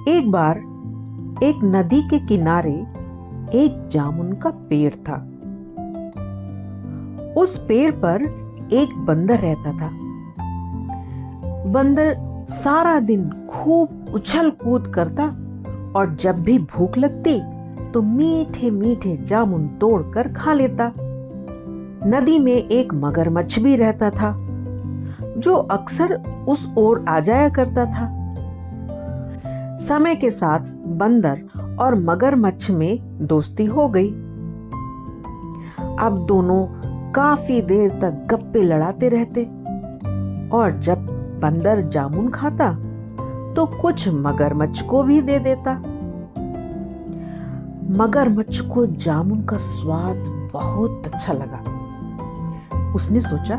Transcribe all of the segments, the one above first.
एक बार एक नदी के किनारे एक जामुन का पेड़ था। उस पेड़ पर एक बंदर रहता था। बंदर सारा दिन खूब उछल कूद करता और जब भी भूख लगती तो मीठे मीठे जामुन तोड़कर खा लेता। नदी में एक मगरमच्छ भी रहता था जो अक्सर उस ओर आ जाया करता था। समय के साथ बंदर और मगरमच्छ में दोस्ती हो गई। अब दोनों काफी देर तक गप्पे लड़ाते रहते और जब बंदर जामुन खाता तो कुछ मगरमच्छ को भी दे देता। मगरमच्छ को जामुन का स्वाद बहुत अच्छा लगा। उसने सोचा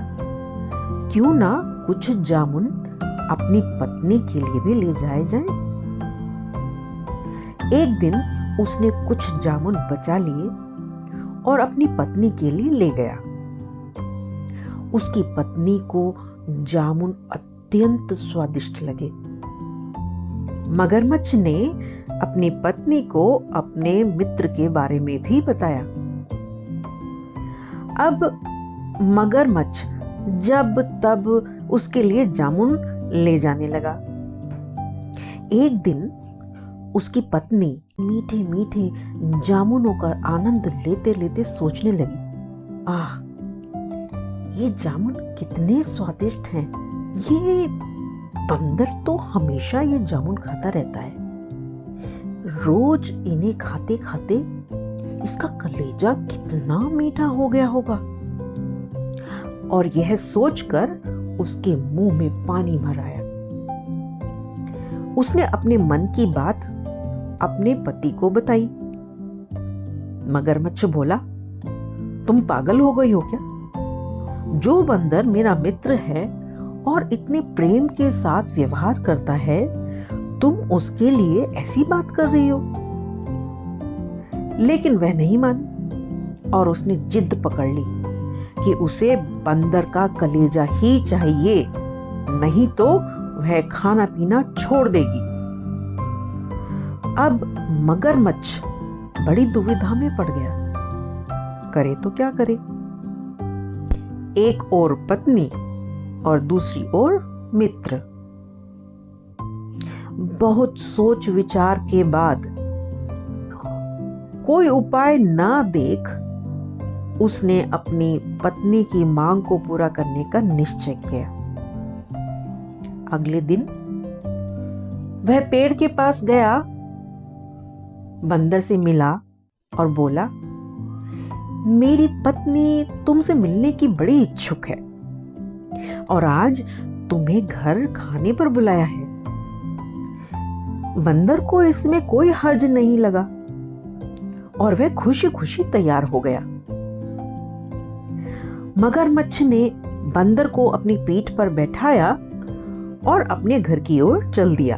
क्यों ना कुछ जामुन अपनी पत्नी के लिए भी ले जाए जाएं। एक दिन उसने कुछ जामुन बचा लिए और अपनी पत्नी के लिए ले गया। उसकी पत्नी को जामुन अत्यंत स्वादिष्ट लगे। मगरमच्छ ने अपनी पत्नी को अपने मित्र के बारे में भी बताया। अब मगरमच्छ जब तब उसके लिए जामुन ले जाने लगा। एक दिन उसकी पत्नी मीठे मीठे जामुनों का आनंद लेते लेते सोचने लगी, आह, ये जामुन कितने स्वादिष्ट हैं। ये बंदर तो हमेशा ये जामुन खाता रहता है। रोज इन्हें खाते खाते इसका कलेजा कितना मीठा हो गया होगा। और यह सोचकर उसके मुंह में पानी भर आया। उसने अपने मन की बात अपने पति को बताई। मगरमच्छ बोला, तुम पागल हो गई हो क्या? जो बंदर मेरा मित्र है और इतने प्रेम के साथ व्यवहार करता है, तुम उसके लिए ऐसी बात कर रही हो? लेकिन वह नहीं मानी और उसने जिद पकड़ ली कि उसे बंदर का कलेजा ही चाहिए, नहीं तो वह खाना पीना छोड़ देगी। अब मगरमच्छ बड़ी दुविधा में पड़ गया। करे तो क्या करे? एक ओर पत्नी और दूसरी ओर मित्र। बहुत सोच विचार के बाद कोई उपाय ना देख उसने अपनी पत्नी की मांग को पूरा करने का निश्चय किया। अगले दिन वह पेड़ के पास गया, बंदर से मिला और बोला, मेरी पत्नी तुमसे मिलने की बड़ी इच्छुक है और आज तुम्हें घर खाने पर बुलाया है। बंदर को इसमें कोई हर्ज नहीं लगा और वह खुशी खुशी तैयार हो गया। मगरमच्छ ने बंदर को अपनी पीठ पर बैठाया और अपने घर की ओर चल दिया।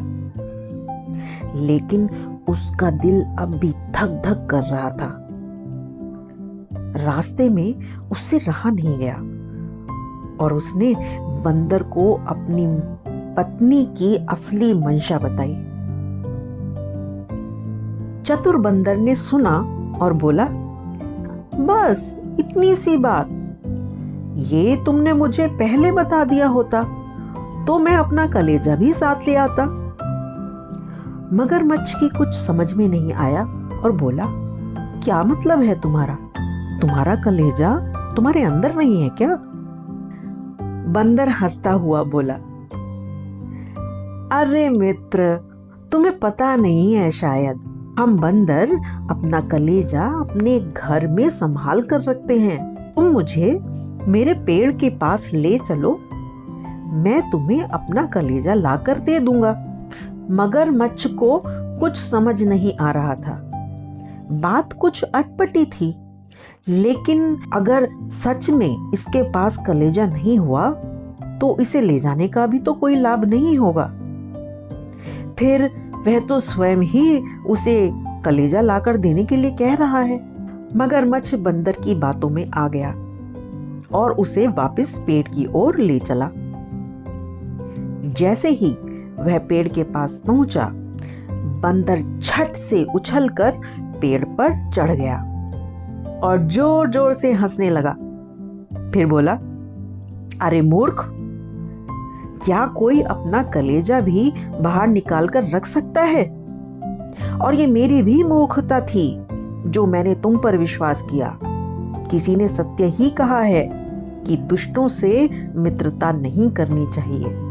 लेकिन उसका दिल अब भी धक धक कर रहा था। रास्ते में उससे रहा नहीं गया और उसने बंदर को अपनी पत्नी की असली मंशा बताई। चतुर बंदर ने सुना और बोला, बस इतनी सी बात, ये तुमने मुझे पहले बता दिया होता तो मैं अपना कलेजा भी साथ ले आता। मगरमच्छ की कुछ समझ में नहीं आया और बोला, क्या मतलब है तुम्हारा? तुम्हारा कलेजा तुम्हारे अंदर नहीं है क्या? बंदर हंसता हुआ बोला, अरे मित्र, तुम्हें पता नहीं है शायद, हम बंदर अपना कलेजा अपने घर में संभाल कर रखते हैं। तुम मुझे मेरे पेड़ के पास ले चलो, मैं तुम्हें अपना कलेजा लाकर दे दूंगा। मगरमच्छ को कुछ समझ नहीं आ रहा था। बात कुछ अटपटी थी, लेकिन अगर सच में इसके पास कलेजा नहीं हुआ तो इसे ले जाने का भी तो कोई लाभ नहीं होगा। फिर वह तो स्वयं ही उसे कलेजा लाकर देने के लिए कह रहा है। मगरमच्छ बंदर की बातों में आ गया और उसे वापस पेड़ की ओर ले चला। जैसे ही वह पेड़ के पास पहुंचा, बंदर झट से उछलकर पेड़ पर चढ़ गया और जोर जोर से हंसने लगा। फिर बोला, अरे मूर्ख, क्या कोई अपना कलेजा भी बाहर निकाल कर रख सकता है? और ये मेरी भी मूर्खता थी जो मैंने तुम पर विश्वास किया। किसी ने सत्य ही कहा है कि दुष्टों से मित्रता नहीं करनी चाहिए।